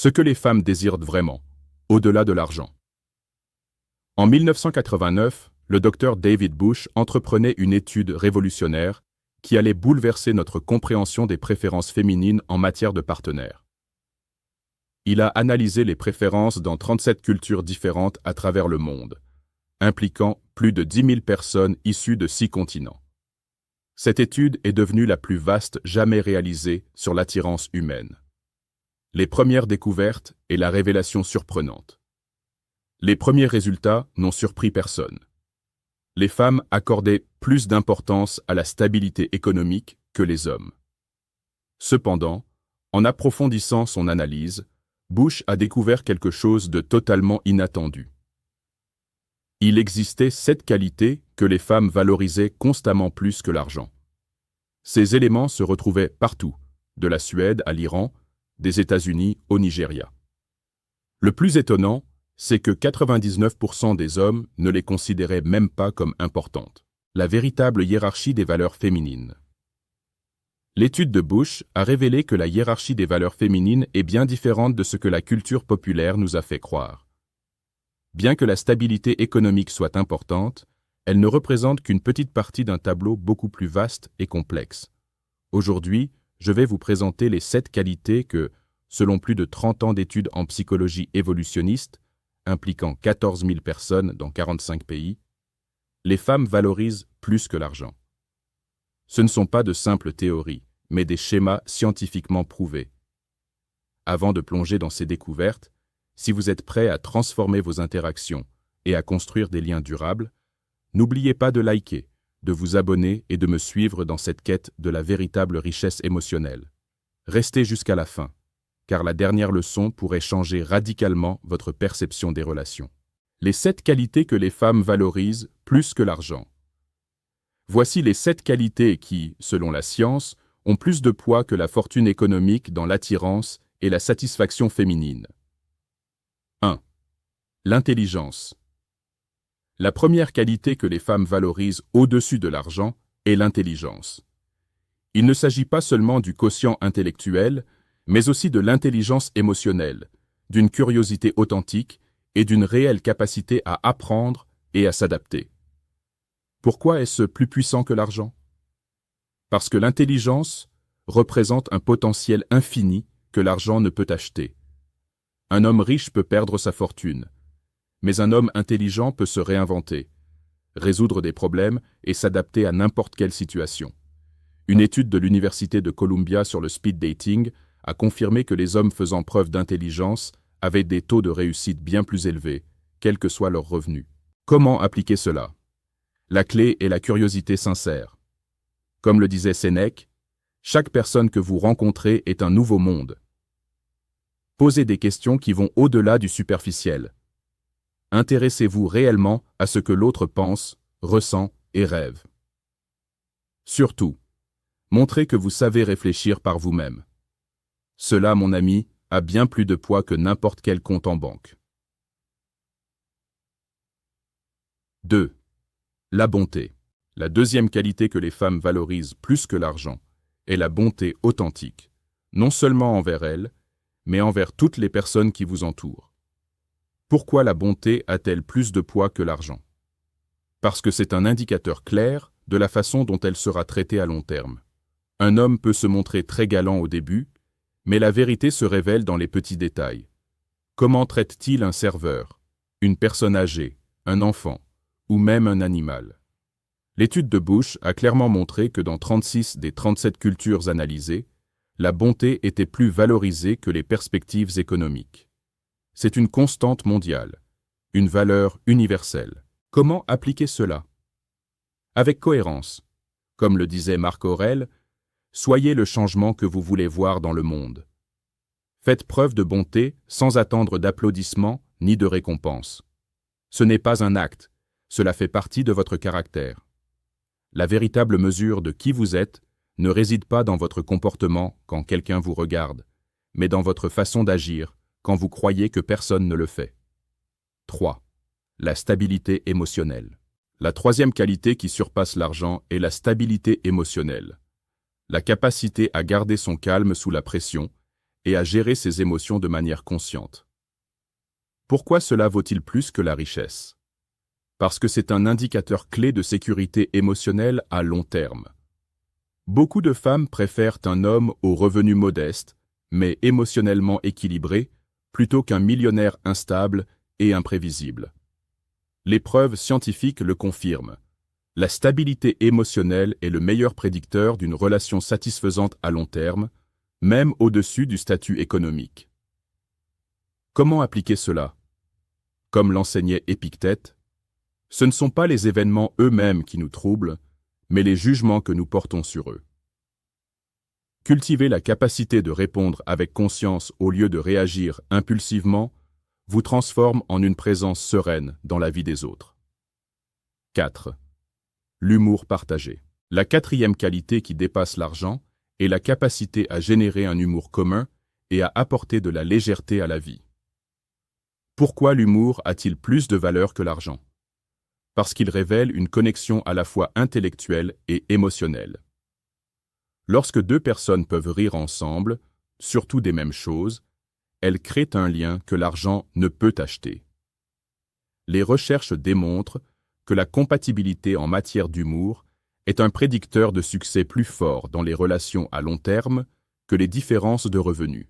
Ce que les femmes désirent vraiment, au-delà de l'argent. En 1989, le docteur David Bush entreprenait une étude révolutionnaire qui allait bouleverser notre compréhension des préférences féminines en matière de partenaires. Il a analysé les préférences dans 37 cultures différentes à travers le monde, impliquant plus de 10 000 personnes issues de 6 continents. Cette étude est devenue la plus vaste jamais réalisée sur l'attirance humaine. Les premières découvertes et la révélation surprenante. Les premiers résultats n'ont surpris personne. Les femmes accordaient plus d'importance à la stabilité économique que les hommes. Cependant, en approfondissant son analyse, Bush a découvert quelque chose de totalement inattendu. Il existait 7 qualités que les femmes valorisaient constamment plus que l'argent. Ces éléments se retrouvaient partout, de la Suède à l'Iran, des États-Unis au Nigeria. Le plus étonnant, c'est que 99% des hommes ne les considéraient même pas comme importantes. La véritable hiérarchie des valeurs féminines. L'étude de Bush a révélé que la hiérarchie des valeurs féminines est bien différente de ce que la culture populaire nous a fait croire. Bien que la stabilité économique soit importante, elle ne représente qu'une petite partie d'un tableau beaucoup plus vaste et complexe. Aujourd'hui, je vais vous présenter les 7 qualités que, selon plus de 30 ans d'études en psychologie évolutionniste, impliquant 14 000 personnes dans 45 pays, les femmes valorisent plus que l'argent. Ce ne sont pas de simples théories, mais des schémas scientifiquement prouvés. Avant de plonger dans ces découvertes, si vous êtes prêt à transformer vos interactions et à construire des liens durables, n'oubliez pas de liker, de vous abonner et de me suivre dans cette quête de la véritable richesse émotionnelle. Restez jusqu'à la fin, car la dernière leçon pourrait changer radicalement votre perception des relations. Les 7 qualités que les femmes valorisent plus que l'argent. Voici les 7 qualités qui, selon la science, ont plus de poids que la fortune économique dans l'attirance et la satisfaction féminine. 1. L'intelligence. La première qualité que les femmes valorisent au-dessus de l'argent est l'intelligence. Il ne s'agit pas seulement du quotient intellectuel, mais aussi de l'intelligence émotionnelle, d'une curiosité authentique et d'une réelle capacité à apprendre et à s'adapter. Pourquoi est-ce plus puissant que l'argent? Parce que l'intelligence représente un potentiel infini que l'argent ne peut acheter. Un homme riche peut perdre sa fortune, mais un homme intelligent peut se réinventer, résoudre des problèmes et s'adapter à n'importe quelle situation. Une étude de l'Université de Columbia sur le speed dating a confirmé que les hommes faisant preuve d'intelligence avaient des taux de réussite bien plus élevés, quels que soient leurs revenus. Comment appliquer cela? La clé est la curiosité sincère. Comme le disait Sénèque, chaque personne que vous rencontrez est un nouveau monde. Posez des questions qui vont au-delà du superficiel. Intéressez-vous réellement à ce que l'autre pense, ressent et rêve. Surtout, montrez que vous savez réfléchir par vous-même. Cela, mon ami, a bien plus de poids que n'importe quel compte en banque. 2. La bonté. La deuxième qualité que les femmes valorisent plus que l'argent est la bonté authentique, non seulement envers elles, mais envers toutes les personnes qui vous entourent. Pourquoi la bonté a-t-elle plus de poids que l'argent? Parce que c'est un indicateur clair de la façon dont elle sera traitée à long terme. Un homme peut se montrer très galant au début, mais la vérité se révèle dans les petits détails. Comment traite-t-il un serveur, une personne âgée, un enfant, ou même un animal? L'étude de Bush a clairement montré que dans 36 des 37 cultures analysées, la bonté était plus valorisée que les perspectives économiques. C'est une constante mondiale, une valeur universelle. Comment appliquer cela? Avec cohérence. Comme le disait Marc Aurèle, soyez le changement que vous voulez voir dans le monde. Faites preuve de bonté sans attendre d'applaudissements ni de récompenses. Ce n'est pas un acte, cela fait partie de votre caractère. La véritable mesure de qui vous êtes ne réside pas dans votre comportement quand quelqu'un vous regarde, mais dans votre façon d'agir quand vous croyez que personne ne le fait. 3. La stabilité émotionnelle. La troisième qualité qui surpasse l'argent est la stabilité émotionnelle. La capacité à garder son calme sous la pression et à gérer ses émotions de manière consciente. Pourquoi cela vaut-il plus que la richesse? Parce que c'est un indicateur clé de sécurité émotionnelle à long terme. Beaucoup de femmes préfèrent un homme aux revenus modestes, mais émotionnellement équilibré, plutôt qu'un millionnaire instable et imprévisible. Les preuves scientifiques le confirment. La stabilité émotionnelle est le meilleur prédicteur d'une relation satisfaisante à long terme, même au-dessus du statut économique. Comment appliquer cela? Comme l'enseignait Épictète, ce ne sont pas les événements eux-mêmes qui nous troublent, mais les jugements que nous portons sur eux. Cultiver la capacité de répondre avec conscience au lieu de réagir impulsivement vous transforme en une présence sereine dans la vie des autres. 4. L'humour partagé. La quatrième qualité qui dépasse l'argent est la capacité à générer un humour commun et à apporter de la légèreté à la vie. Pourquoi l'humour a-t-il plus de valeur que l'argent? Parce qu'il révèle une connexion à la fois intellectuelle et émotionnelle. Lorsque deux personnes peuvent rire ensemble, surtout des mêmes choses, elles créent un lien que l'argent ne peut acheter. Les recherches démontrent que la compatibilité en matière d'humour est un prédicteur de succès plus fort dans les relations à long terme que les différences de revenus.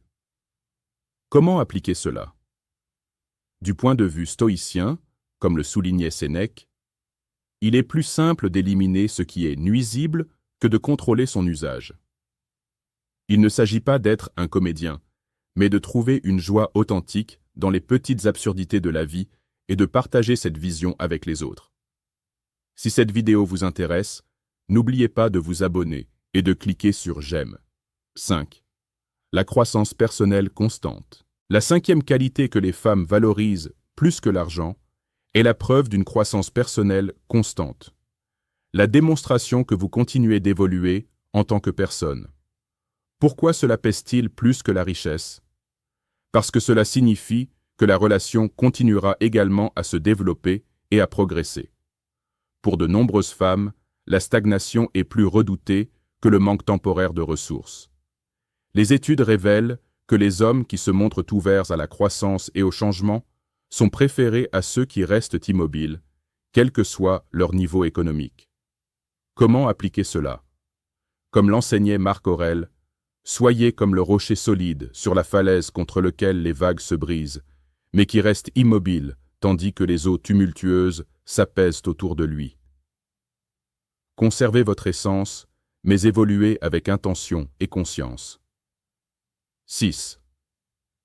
Comment appliquer cela? Du point de vue stoïcien, comme le soulignait Sénèque, il est plus simple d'éliminer ce qui est nuisible que de contrôler son usage. Il ne s'agit pas d'être un comédien, mais de trouver une joie authentique dans les petites absurdités de la vie et de partager cette vision avec les autres. Si cette vidéo vous intéresse, n'oubliez pas de vous abonner et de cliquer sur j'aime. 5. La croissance personnelle constante. La cinquième qualité que les femmes valorisent plus que l'argent est la preuve d'une croissance personnelle constante. La démonstration que vous continuez d'évoluer en tant que personne. Pourquoi cela pèse-t-il plus que la richesse? Parce que cela signifie que la relation continuera également à se développer et à progresser. Pour de nombreuses femmes, la stagnation est plus redoutée que le manque temporaire de ressources. Les études révèlent que les hommes qui se montrent ouverts à la croissance et au changement sont préférés à ceux qui restent immobiles, quel que soit leur niveau économique. Comment appliquer cela? Comme l'enseignait Marc Aurèle, soyez comme le rocher solide sur la falaise contre lequel les vagues se brisent, mais qui reste immobile tandis que les eaux tumultueuses s'apaisent autour de lui. Conservez votre essence, mais évoluez avec intention et conscience. 6.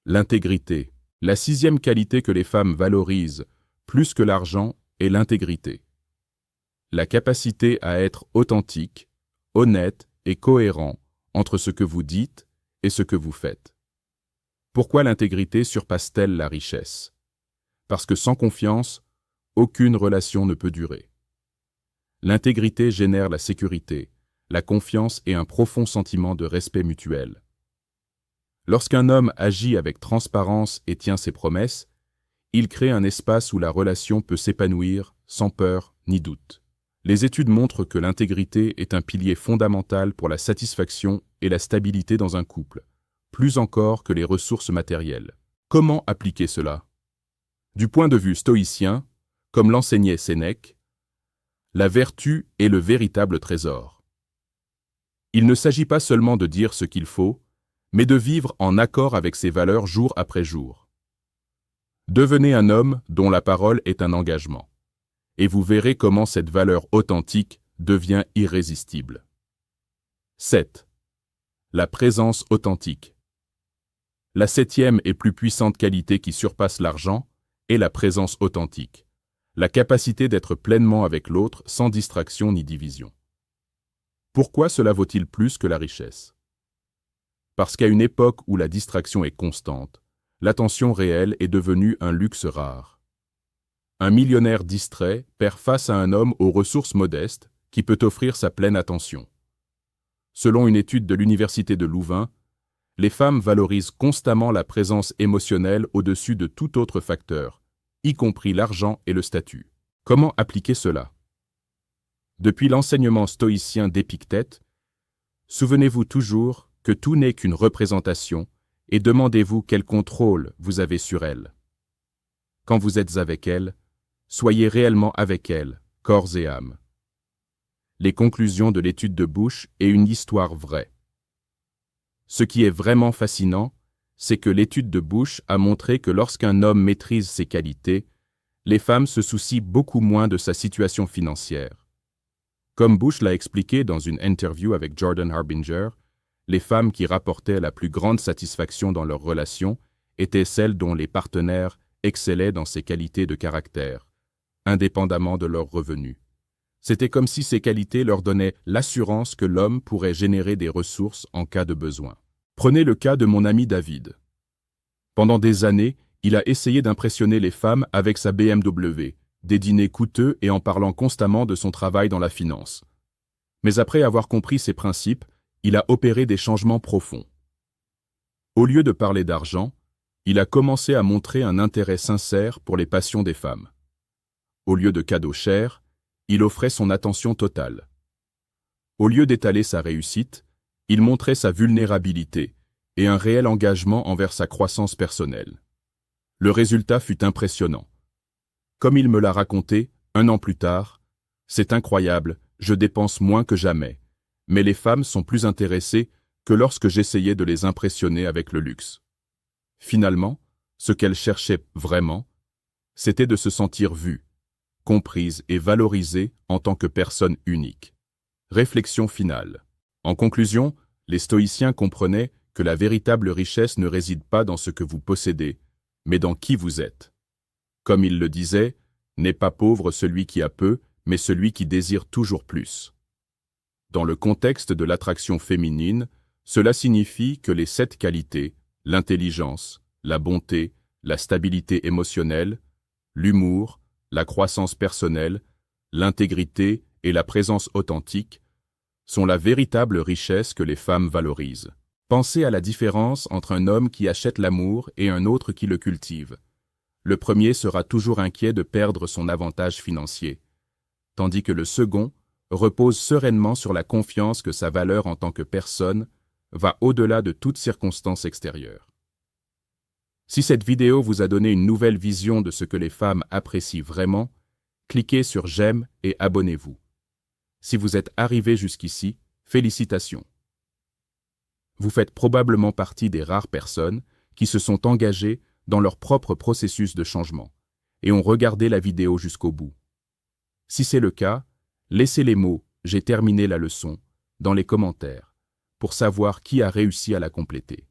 L'intégrité. La sixième qualité que les femmes valorisent plus que l'argent est l'intégrité. La capacité à être authentique, honnête et cohérent entre ce que vous dites et ce que vous faites. Pourquoi l'intégrité surpasse-t-elle la richesse? Parce que sans confiance, aucune relation ne peut durer. L'intégrité génère la sécurité, la confiance et un profond sentiment de respect mutuel. Lorsqu'un homme agit avec transparence et tient ses promesses, il crée un espace où la relation peut s'épanouir sans peur ni doute. Les études montrent que l'intégrité est un pilier fondamental pour la satisfaction et la stabilité dans un couple, plus encore que les ressources matérielles. Comment appliquer cela? Du point de vue stoïcien, comme l'enseignait Sénèque, la vertu est le véritable trésor. Il ne s'agit pas seulement de dire ce qu'il faut, mais de vivre en accord avec ses valeurs jour après jour. Devenez un homme dont la parole est un engagement, et vous verrez comment cette valeur authentique devient irrésistible. 7. La présence authentique. La septième et plus puissante qualité qui surpasse l'argent est la présence authentique, la capacité d'être pleinement avec l'autre sans distraction ni division. Pourquoi cela vaut-il plus que la richesse? Parce qu'à une époque où la distraction est constante, l'attention réelle est devenue un luxe rare. Un millionnaire distrait perd face à un homme aux ressources modestes qui peut offrir sa pleine attention. Selon une étude de l'Université de Louvain, les femmes valorisent constamment la présence émotionnelle au-dessus de tout autre facteur, y compris l'argent et le statut. Comment appliquer cela? Depuis l'enseignement stoïcien d'Épictète, souvenez-vous toujours que tout n'est qu'une représentation et demandez-vous quel contrôle vous avez sur elles. Quand vous êtes avec elles, soyez réellement avec elles, corps et âme. Les conclusions de l'étude de Bush est une histoire vraie. Ce qui est vraiment fascinant, c'est que l'étude de Bush a montré que lorsqu'un homme maîtrise ses qualités, les femmes se soucient beaucoup moins de sa situation financière. Comme Bush l'a expliqué dans une interview avec Jordan Harbinger, les femmes qui rapportaient la plus grande satisfaction dans leur relation étaient celles dont les partenaires excellaient dans ces qualités de caractère, indépendamment de leurs revenus. C'était comme si ces qualités leur donnaient l'assurance que l'homme pourrait générer des ressources en cas de besoin. Prenez le cas de mon ami David. Pendant des années, il a essayé d'impressionner les femmes avec sa BMW, des dîners coûteux et en parlant constamment de son travail dans la finance. Mais après avoir compris ses principes, il a opéré des changements profonds. Au lieu de parler d'argent, il a commencé à montrer un intérêt sincère pour les passions des femmes. Au lieu de cadeaux chers, il offrait son attention totale. Au lieu d'étaler sa réussite, il montrait sa vulnérabilité et un réel engagement envers sa croissance personnelle. Le résultat fut impressionnant. Comme il me l'a raconté, 1 an plus tard, « C'est incroyable, je dépense moins que jamais, mais les femmes sont plus intéressées que lorsque j'essayais de les impressionner avec le luxe. » Finalement, ce qu'elles cherchaient vraiment, c'était de se sentir vues, comprise et valorisée en tant que personne unique. Réflexion finale. En conclusion, les stoïciens comprenaient que la véritable richesse ne réside pas dans ce que vous possédez, mais dans qui vous êtes. Comme ils le disaient, n'est pas pauvre celui qui a peu, mais celui qui désire toujours plus. Dans le contexte de l'attraction féminine, cela signifie que les 7 qualités, l'intelligence, la bonté, la stabilité émotionnelle, l'humour, la croissance personnelle, l'intégrité et la présence authentique sont la véritable richesse que les femmes valorisent. Pensez à la différence entre un homme qui achète l'amour et un autre qui le cultive. Le premier sera toujours inquiet de perdre son avantage financier, tandis que le second repose sereinement sur la confiance que sa valeur en tant que personne va au-delà de toute circonstance extérieure. Si cette vidéo vous a donné une nouvelle vision de ce que les femmes apprécient vraiment, cliquez sur j'aime et abonnez-vous. Si vous êtes arrivé jusqu'ici, félicitations. Vous faites probablement partie des rares personnes qui se sont engagées dans leur propre processus de changement et ont regardé la vidéo jusqu'au bout. Si c'est le cas, laissez les mots « J'ai terminé la leçon » dans les commentaires pour savoir qui a réussi à la compléter.